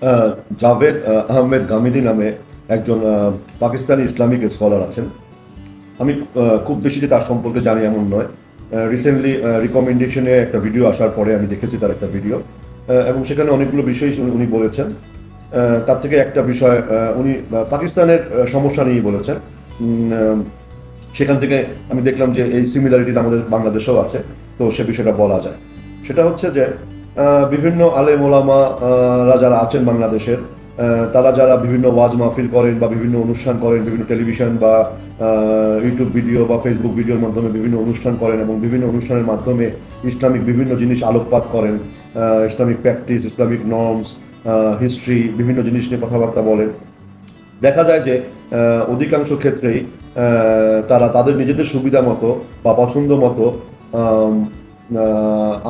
আহ, জাভেদ আহমেদ গামিদি নামে একজন Pakistani Islamic scholar আছেন। আমি খুব বেশি যে তার সম্পর্কে জানি এমন নয়। রিসেন্টলি রিকমেন্ডেশনে একটা ভিডিও আসার পরে আমি দেখেছি তার একটা ভিডিও, এবং সেখানে অনেকগুলো বিষয় উনি বলেছেন। তার থেকে একটা বিষয় উনি পাকিস্তানের সমস্যা নিয়ে বলেছেন। উম, আহ, সেখান থেকে আমি দেখলাম যে এই সিমিলারিটিস আমাদের বাংলাদেশেও আছে, তো সে বিষয়টা বলা যায়। সেটা হচ্ছে যে বিভিন্ন আলেম ওলামা রা যারা আছেন বাংলাদেশের, তারা যারা বিভিন্ন ওয়াজ মাহফিল করেন বা বিভিন্ন অনুষ্ঠান করেন, বিভিন্ন টেলিভিশন বা ইউটিউব ভিডিও বা ফেসবুক ভিডিওর মাধ্যমে বিভিন্ন অনুষ্ঠান করেন এবং বিভিন্ন অনুষ্ঠানের মাধ্যমে ইসলামিক বিভিন্ন জিনিস আলোকপাত করেন, Islamic practice, Islamic norms, history, বিভিন্ন জিনিস নিয়ে কথাবার্তা বলেন। দেখা যায় যে অধিকাংশ ক্ষেত্রেই তারা তাদের নিজেদের সুবিধা মতো বা পছন্দ মতো আম,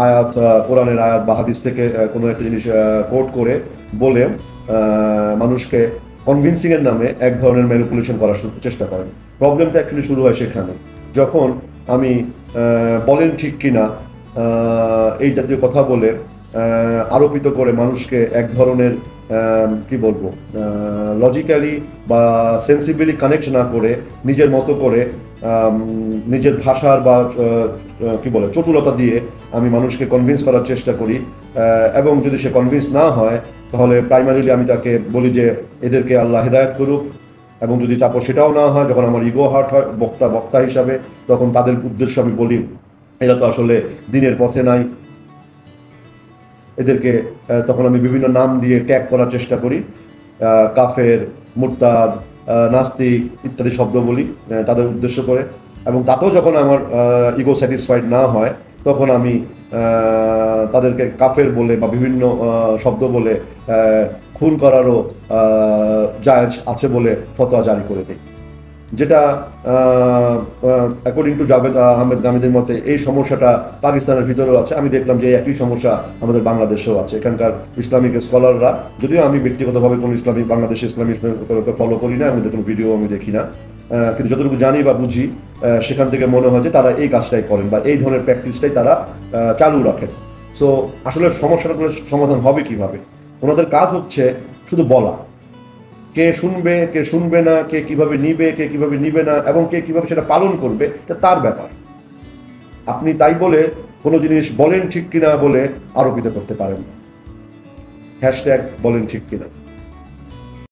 আয়াত, কোরআনের আয়াত বা হাদিস থেকে কোনো একটা জিনিস কোট করে বলে মানুষকে কনভিন্সিং এর নামে এক ধরনের ম্যানিপুলেশন করার চেষ্টা করেন। প্রবলেমটা অ্যাকচুয়ালি শুরু হয় সেখানে, যখন আমি বলেন ঠিক কিনা এই জাতীয় কথা বলে আরোপিত করে মানুষকে এক ধরনের কি বলবো, লজিক্যালি বা সেন্সিবলি কানেক্ট না করে নিজের মতো করে নিজের ভাষার বা কি বলে চটুলতা দিয়ে আমি মানুষকে কনভিন্স করার চেষ্টা করি। এবং যদি সে কনভিন্স না হয়, তাহলে প্রাইমারিলি আমি তাকে বলি যে এদেরকে আল্লাহ হেদায়েত করুক। এবং যদি তারপর সেটাও না হয়, যখন আমার ইগো হার্ট হয় বক্তা বক্তা হিসাবে, তখন তাদের উদ্দেশ্য আমি বলি এরা তো আসলে দিনের পথে নাই। এদেরকে তখন আমি বিভিন্ন নাম দিয়ে ট্যাগ করার চেষ্টা করি, কাফের, মুরতাদ, নাস্তিক ইত্যাদি শব্দ বলি তাদের উদ্দেশ্য করে। এবং তাতেও যখন আমার ইগো স্যাটিসফাইড না হয়, তখন আমি তাদেরকে কাফের বলে বা বিভিন্ন শব্দ বলে খুন করারও জায়েজ আছে বলে ফতোয়া জারি করে দিই। যেটা অ্যাকর্ডিং টু জাভেদ আহমেদ গামিদের মতে এই সমস্যাটা পাকিস্তানের ভিতরেও আছে। আমি দেখলাম যে একই সমস্যা আমাদের বাংলাদেশেও আছে। এখানকার ইসলামিক স্কলাররা, যদিও আমি ব্যক্তিগতভাবে কোনো ইসলামিক বাংলাদেশে ইসলামিক ফলো করি না, আমাদের কোনো ভিডিও আমি দেখি না, কিন্তু যতটুকু জানি বা বুঝি সেখান থেকে মনে হয় যে তারা এই কাজটাই করেন বা এই ধরনের প্র্যাকটিসটাই তারা চালু রাখেন। সো আসলে সমস্যাটাগুলোর সমাধান হবে কিভাবে? ওনাদের কাজ হচ্ছে শুধু বলা, কে শুনবে কে শুনবে না, কে কিভাবে নিবে কে কিভাবে নিবে না, এবং কে কিভাবে সেটা পালন করবে, এটা তার ব্যাপার। আপনি তাই বলে কোনো জিনিস বলেন ঠিক কিনা বলে আরোপিত করতে পারেন না। হ্যাশট্যাগ বলেন ঠিক কিনা।